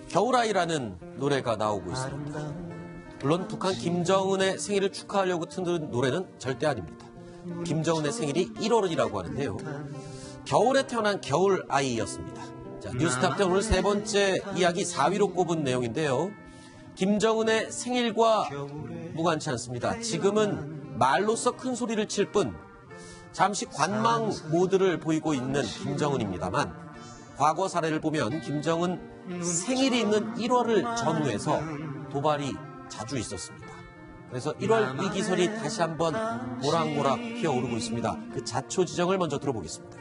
겨울아이라는 노래가 나오고 있습니다. 물론 북한 김정은의 생일을 축하하려고 틀은 노래는 절대 아닙니다. 김정은의 생일이 1월이라고 하는데요. 겨울에 태어난 겨울아이였습니다. 자, 뉴스탑 때 오늘 세 번째 이야기 4위로 꼽은 내용인데요. 김정은의 생일과 무관치 않습니다. 지금은 말로써 큰 소리를 칠 뿐 잠시 관망 모드를 보이고 있는 김정은입니다만 과거 사례를 보면 김정은 생일이 있는 1월을 전후해서 도발이 자주 있었습니다. 그래서 1월 위기설이 다시 한번 모락모락 피어오르고 있습니다. 그 자초지정을 먼저 들어보겠습니다.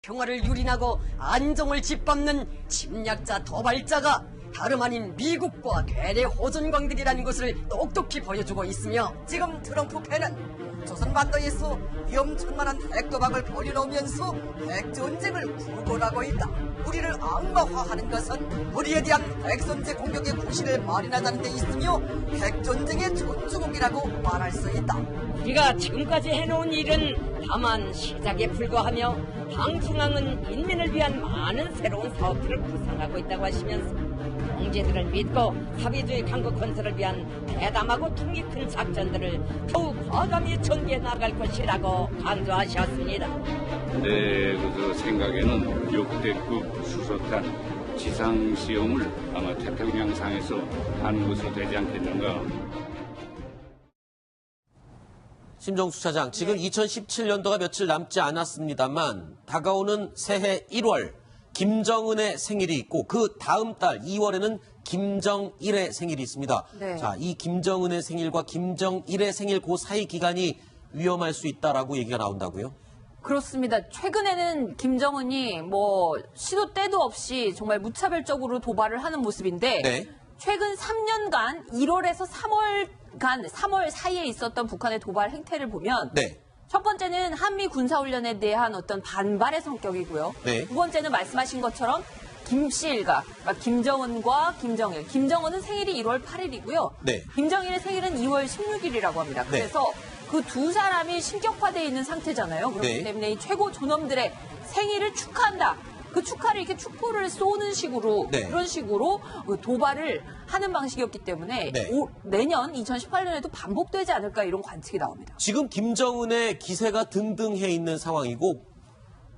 평화를 유린하고 안정을 짓밟는 침략자 도발자가 다름 아닌 미국과 괴뢰 호전광들이라는 것을 똑똑히 보여주고 있으며 지금 트럼프 패는 조선반도에서 위험천만한 핵도박을 벌여놓으면서 핵전쟁을 구걸하고 있다. 우리를 악마화하는 것은 우리에 대한 핵선제 공격의 구실을 마련하자는 데 있으며 핵전쟁의 전주국이라고 말할 수 있다. 우리가 지금까지 해놓은 일은 다만 시작에 불과하며 당 중앙은 인민을 위한 많은 새로운 사업들을 구상하고 있다고 하시면서 경제들을 믿고 사회주의 강국 건설을 위한 대담하고 통이 큰 작전들을 더욱 과감히 전개해 나갈 것이라고 강조하셨습니다. 그 생각에는 역대급 수소탄 지상시험을 아마 태평양상에서 하는 것으로 되지 않겠는가. 심정수 차장, 지금 2017년도가 며칠 남지 않았습니다만 다가오는 새해 1월 김정은의 생일이 있고 그 다음 달 2월에는 김정일의 생일이 있습니다. 네. 자, 이 김정은의 생일과 김정일의 생일 그 사이 기간이 위험할 수 있다라고 얘기가 나온다고요? 그렇습니다. 최근에는 김정은이 시도 때도 없이 정말 무차별적으로 도발을 하는 모습인데 네. 최근 3년간 1월에서 3월 사이에 있었던 북한의 도발 행태를 보면 네. 첫 번째는 한미 군사훈련에 대한 어떤 반발의 성격이고요. 네. 두 번째는 말씀하신 것처럼 김씨 일가, 그러니까 김정은과 김정일. 김정은은 생일이 1월 8일이고요. 네. 김정일의 생일은 2월 16일이라고 합니다. 네. 그래서 그 두 사람이 신격화되어 있는 상태잖아요. 그렇기 네. 때문에 이 최고 존엄들의 생일을 축하한다. 그 축하를 이렇게 축포를 쏘는 식으로 네. 그런 식으로 도발을 하는 방식이었기 때문에 네. 내년 2018년에도 반복되지 않을까 이런 관측이 나옵니다. 지금 김정은의 기세가 등등해 있는 상황이고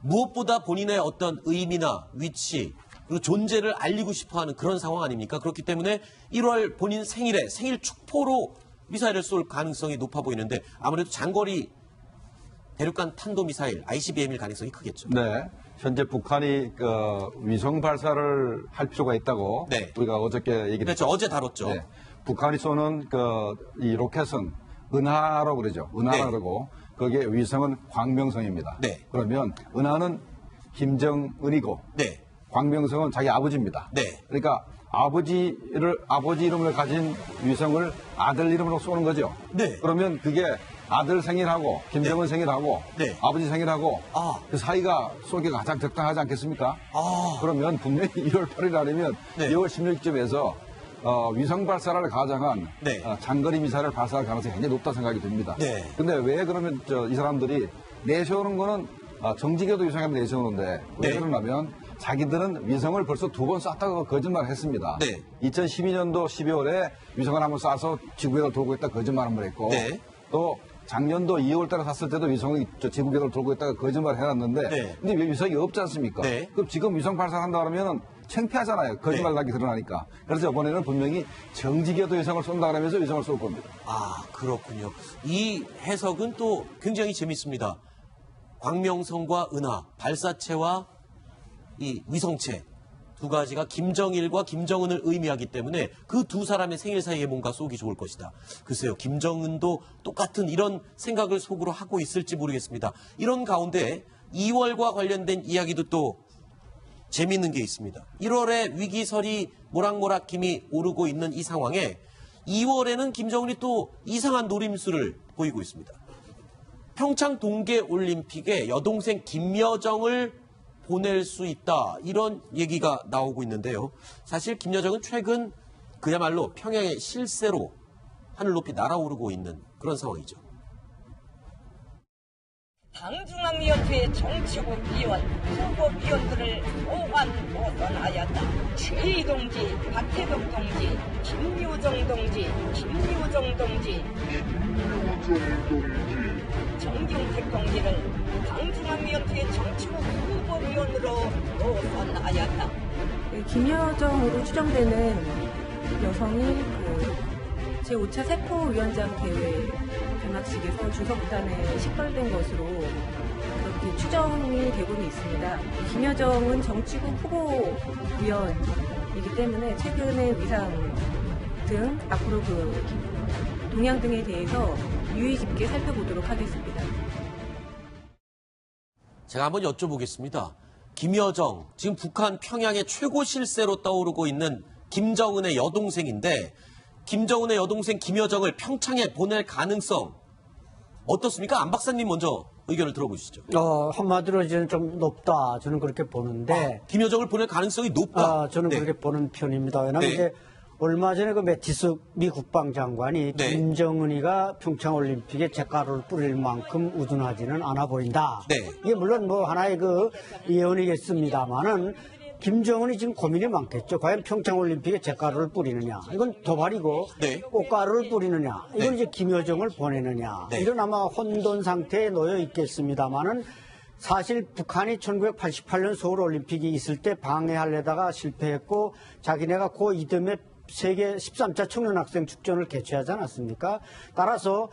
무엇보다 본인의 어떤 의미나 위치 그리고 존재를 알리고 싶어하는 그런 상황 아닙니까? 그렇기 때문에 1월 본인 생일에 생일 축포로 미사일을 쏠 가능성이 높아 보이는데 아무래도 장거리 대륙간 탄도미사일 ICBM일 가능성이 크겠죠. 네. 현재 북한이 위성 발사를 할 필요가 있다고 네. 우리가 어저께 얘기를 그렇죠. 어제 다뤘죠. 네. 북한이 쏘는 이 로켓은 은하라고 그러죠. 은하라고 네. 그러고 거기에 위성은 광명성입니다. 네. 그러면 은하는 김정은이고 네. 광명성은 자기 아버지입니다. 네. 그러니까 아버지 이름을 가진 위성을 아들 이름으로 쏘는 거죠. 네. 그러면 그게 아들 생일하고 김정은 생일하고 네. 아버지 생일하고 아. 그 사이가 쏘기가 가장 적당하지 않겠습니까? 아. 그러면 분명히 2월 8일 아니면 네. 2월 16일쯤에서 위성 발사를 가장한 네. 장거리 미사일을 발사할 가능성이 굉장히 높다 생각이 듭니다. 네. 근데 왜 그러면 이 사람들이 내세우는 거는 정지궤도 위성하면 내세우는데 왜 네. 그러냐면 자기들은 위성을 벌써 2번 쐈다고 거짓말을 했습니다. 네. 2012년도 12월에 위성을 한번 쏴서 지구궤도를 돌고 있다 거짓말 한번 했고 네. 또 작년도 2월 달에 샀을 때도 위성이 지구궤도를 돌고 있다가 거짓말을 해놨는데 네. 근데 왜 위성이 없지 않습니까? 네. 그럼 지금 위성 발사한다 그러면 창피하잖아요. 거짓말 나게 드러나니까. 그래서 이번에는 분명히 정지궤도 위성을 쏜다 그러면서 위성을 쏠 겁니다. 아, 그렇군요. 이 해석은 또 굉장히 재밌습니다. 광명성과 은하, 발사체와 이 위성체 두 가지가 김정일과 김정은을 의미하기 때문에 그 두 사람의 생일 사이에 뭔가 쏘기 좋을 것이다. 글쎄요, 김정은도 똑같은 이런 생각을 속으로 하고 있을지 모르겠습니다. 이런 가운데 2월과 관련된 이야기도 또 재미있는 게 있습니다. 1월에 위기설이 모락모락 김이 오르고 있는 이 상황에 2월에는 김정은이 또 이상한 노림수를 보이고 있습니다. 평창 동계올림픽에 여동생 김여정을 보낼 수 있다. 이런 얘기가 나오고 있는데요. 사실 김여정은 최근 그야말로 평양의 실세로 하늘 높이 날아오르고 있는 그런 상황이죠. 당중앙위원회 정치국 위원 후보위원들을 보관 보선하였다. 최희동지, 박태동 동지, 김유정 동지, 김유정 동지, 정경택 동지를 당중앙위원회 정치국 후보위원으로 보선하였다. 김여정으로 추정되는 여성이 제5차 세포위원장 대회 개막식에서 주석단에 식별된 것으로 그렇게 추정이 되고는 있습니다. 김여정은 정치국 후보위원이기 때문에 최근의 위상 등 앞으로 동향 등에 대해서 유의 깊게 살펴보도록 하겠습니다. 제가 한번 여쭤보겠습니다. 김여정, 지금 북한 평양의 최고 실세로 떠오르고 있는 김정은의 여동생인데 김정은의 여동생 김여정을 평창에 보낼 가능성 어떻습니까? 안 박사님 먼저 의견을 들어보시죠. 한마디로 이제 좀 높다. 저는 그렇게 보는데. 김여정을 보낼 가능성이 높다. 저는 네. 그렇게 보는 편입니다. 왜냐하면 네. 이제 얼마 전에 그 매티스 미 국방장관이 네. 김정은이가 평창올림픽에 잿가루를 뿌릴 만큼 우둔하지는 않아 보인다. 네. 이게 물론 뭐 하나의 그 예언이겠습니다만은 김정은이 지금 고민이 많겠죠. 과연 평창올림픽에 잿가루를 뿌리느냐. 이건 도발이고 네. 꽃가루를 뿌리느냐. 이건 네. 이제 김여정을 보내느냐. 네. 이런 아마 혼돈 상태에 놓여 있겠습니다만은 사실 북한이 1988년 서울올림픽이 있을 때 방해하려다가 실패했고 자기네가 그 이듬해 세계 13차 청년학생 축전을 개최하지 않았습니까? 따라서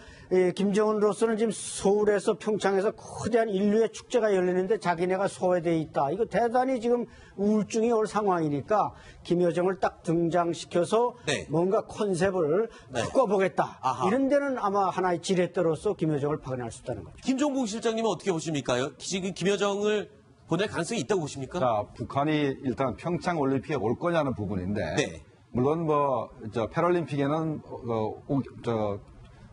김정은으로서는 지금 서울에서 평창에서 거대한 인류의 축제가 열리는데 자기네가 소외되어 있다. 이거 대단히 지금 우울증이 올 상황이니까 김여정을 딱 등장시켜서 네. 뭔가 컨셉을 네. 바꿔보겠다. 아하. 이런 데는 아마 하나의 지렛대로서 김여정을 파견할 수 있다는 거죠. 김종국 실장님은 어떻게 보십니까? 지금 김여정을 보낼 가능성이 있다고 보십니까? 자, 북한이 일단 평창 올림픽에 올 거냐는 부분인데 네. 물론 패럴림픽에는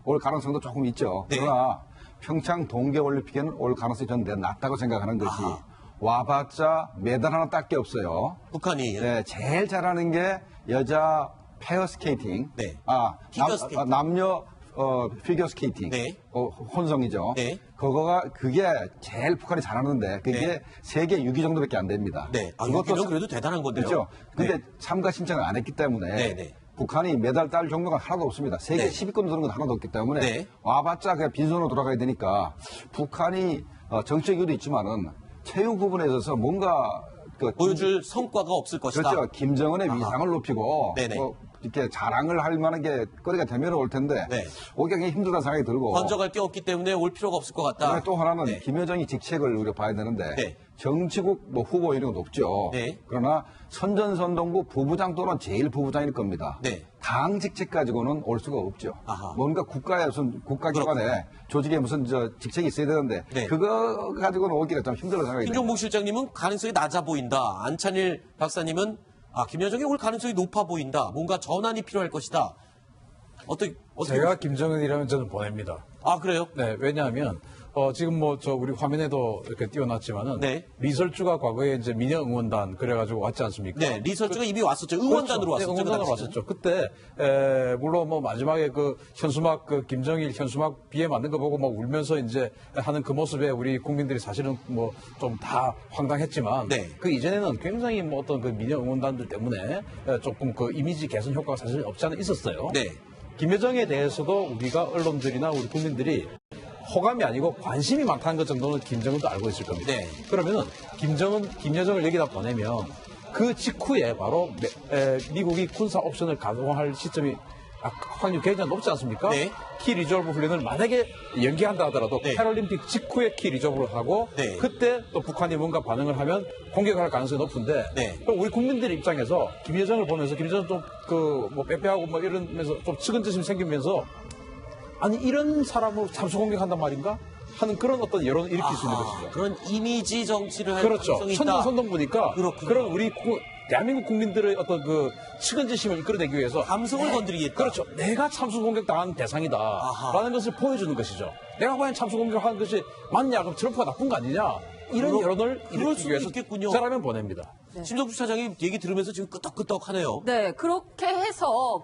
올 가능성도 조금 있죠. 네. 그러나 평창 동계올림픽에는 올 가능성이 저는 낮다고 생각하는 것이 아하. 와봤자 메달 하나 딸 게 없어요. 북한이 네, 제일 잘하는 게 여자 페어 스케이팅. 네. 피겨 스케이팅. 남녀 피겨 스케이팅. 네. 혼성이죠. 네. 그게 제일 북한이 잘하는데 그게 네. 세계 6위 정도밖에 안 됩니다. 네. 이것도 그래도 대단한 건데요. 그렇죠. 근데 네. 참가 신청을 안 했기 때문에 네, 네. 북한이 메달 딸 정도가 하나도 없습니다. 세계 네. 10위권 드는 건 하나도 없기 때문에 네. 와봤자 그냥 빈손으로 돌아가야 되니까 북한이 정치적 이유도 있지만은 체육 부분에 있어서 뭔가 보여줄 성과가 없을 것이다. 그렇죠. 김정은의 위상을 높이고 네네. 이렇게 자랑을 할 만한 게 거리가 되면 올 텐데 네. 오기 굉장히 힘들다는 생각이 들고 번져갈 게 없기 때문에 올 필요가 없을 것 같다. 그다음에 또 하나는 네. 김여정이 직책을 우리가 봐야 되는데 네. 정치국 후보 이런 건 높죠. 네. 그러나 선전선동부 부부장 또는 제일 부부장일 겁니다. 네. 당 직책 가지고는 올 수가 없죠. 아하. 뭔가 국가의 무슨 국가기관에 조직에 무슨 직책이 있어야 되는데 네. 그거 가지고는 오기가 좀 힘들어 생각이 듭니다. 김종국 실장님은 가능성이 낮아 보인다. 안찬일 박사님은 김여정이 올 가능성이 높아 보인다. 뭔가 전환이 필요할 것이다. 어떻게 제가 김정은이라면 저는 보냅니다. 그래요? 네, 왜냐하면 지금 우리 화면에도 이렇게 띄워놨지만은 네. 리설주가 과거에 이제 민영 응원단 그래가지고 왔지 않습니까? 네, 리설주가 이미 왔었죠. 응원단으로 그렇죠. 네, 왔었죠. 응원단으로 그 당시에는. 왔었죠. 그때 물론 마지막에 그 현수막 김정일 현수막 비에 맞는 거 보고 울면서 이제 하는 그 모습에 우리 국민들이 사실은 좀 다 황당했지만 네. 그 이전에는 굉장히 어떤 그 민영 응원단들 때문에 조금 그 이미지 개선 효과가 사실 없지 않아 있었어요. 네. 김여정에 대해서도 우리가 언론들이나 우리 국민들이 호감이 아니고 관심이 많다는 것 정도는 김정은도 알고 있을 겁니다. 네. 그러면은 김여정을 여기다 보내면 그 직후에 바로 미국이 군사 옵션을 가동할 시점이 확률이 굉장히 높지 않습니까? 네. 키 리저브 훈련을 만약에 연기한다 하더라도 네. 패럴림픽 직후에 키 리저브를 하고 네. 그때 또 북한이 뭔가 반응을 하면 공격할 가능성이 높은데 네. 그럼 우리 국민들 입장에서 김여정을 보면서 김여정 좀 빼빼하고 이러면서 좀 측은지심이 생기면서 아니 이런 사람을 잠수 공격한단 말인가? 하는 그런 어떤 여론을 일으킬 수 있는 것이죠. 그런 이미지 정치를 할 그렇죠. 가능성이 있다. 선동부니까 그렇군요. 그런 우리 대한민국 국민들의 어떤 그 측은지심을 이끌어내기 위해서 감성을 건드리겠다. 그렇죠. 내가 참수 공격당한 대상이다. 아하. 라는 것을 보여주는 것이죠. 내가 과연 참수 공격하는 것이 맞냐? 그럼 트럼프가 나쁜 거 아니냐? 이런 여론을 그럴 일으키기 수도 위해서 있겠군요. 사람은 보냅니다. 심정수 차장이 얘기 들으면서 지금 끄떡끄떡하네요. 네, 그렇게 해서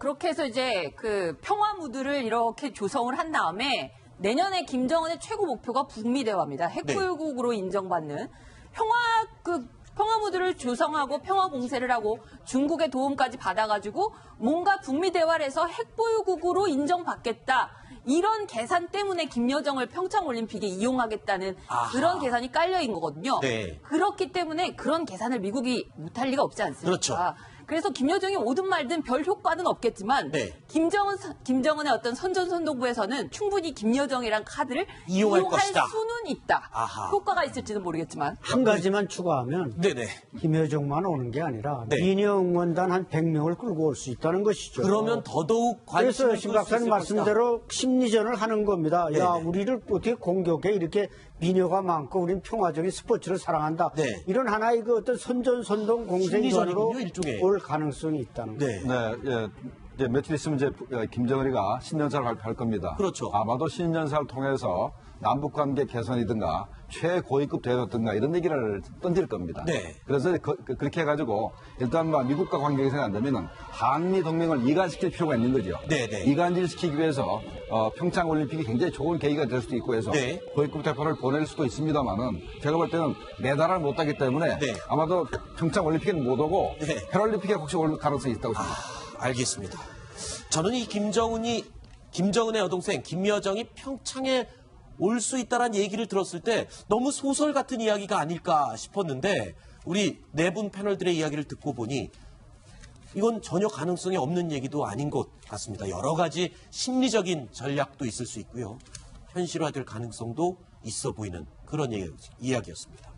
이제 그 평화 무드를 이렇게 조성을 한 다음에 내년에 김정은의 최고 목표가 북미 대화입니다. 핵보유국으로 인정받는 평화 무드를 조성하고 평화 공세를 하고 중국의 도움까지 받아가지고 뭔가 북미 대화를 해서 핵보유국으로 인정받겠다. 이런 계산 때문에 김여정을 평창올림픽에 이용하겠다는 그런 계산이 깔려있는 거거든요. 네. 그렇기 때문에 그런 계산을 미국이 못할 리가 없지 않습니까? 그렇죠. 그래서 김여정이 오든 말든 별 효과는 없겠지만 네. 김정은의 어떤 선전선동부에서는 충분히 김여정이란 카드를 이용할 것이다. 수는 있다. 아하. 효과가 있을지는 모르겠지만. 한 가지만 추가하면 네네. 김여정만 오는 게 아니라 네. 미녀 응원단 한 100명을 끌고 올 수 있다는 것이죠. 그러면 더더욱 관심을 그래서 심 박사님 말씀대로 심리전을 하는 겁니다. 야, 네네. 우리를 어떻게 공격해? 이렇게 미녀가 많고 우린 평화적인 스포츠를 사랑한다. 네. 이런 하나의 그 어떤 선전선동 공생전으로 심리전이군요, 일종의. 올 가능성이 있다는 거죠. 네. 네, 예. 이제 며칠 있으면 이제 김정은이가 신년사를 발표할 겁니다. 그렇죠. 아마도 신년사를 통해서 남북 관계 개선이든가 최고위급 대화든가 이런 얘기를 던질 겁니다. 네. 그래서 그렇게 해가지고 일단 미국과 관계 개선이 안 되면은 한미 동맹을 이간시킬 필요가 있는 거죠. 네네. 이간질 시키기 위해서 평창 올림픽이 굉장히 좋은 계기가 될 수도 있고 해서 네. 고위급 대표를 보낼 수도 있습니다만은 제가 볼 때는 메달을 못 따기 때문에 네. 아마도 평창 올림픽은 못 오고 네. 패럴림픽에 혹시 올 가능성이 있다고 생각합니다. 알겠습니다. 저는 이 김정은의 여동생 김여정이 평창에 올 수 있다는 얘기를 들었을 때 너무 소설 같은 이야기가 아닐까 싶었는데 우리 네 분 패널들의 이야기를 듣고 보니 이건 전혀 가능성이 없는 얘기도 아닌 것 같습니다. 여러 가지 심리적인 전략도 있을 수 있고요. 현실화될 가능성도 있어 보이는 그런 이야기였습니다.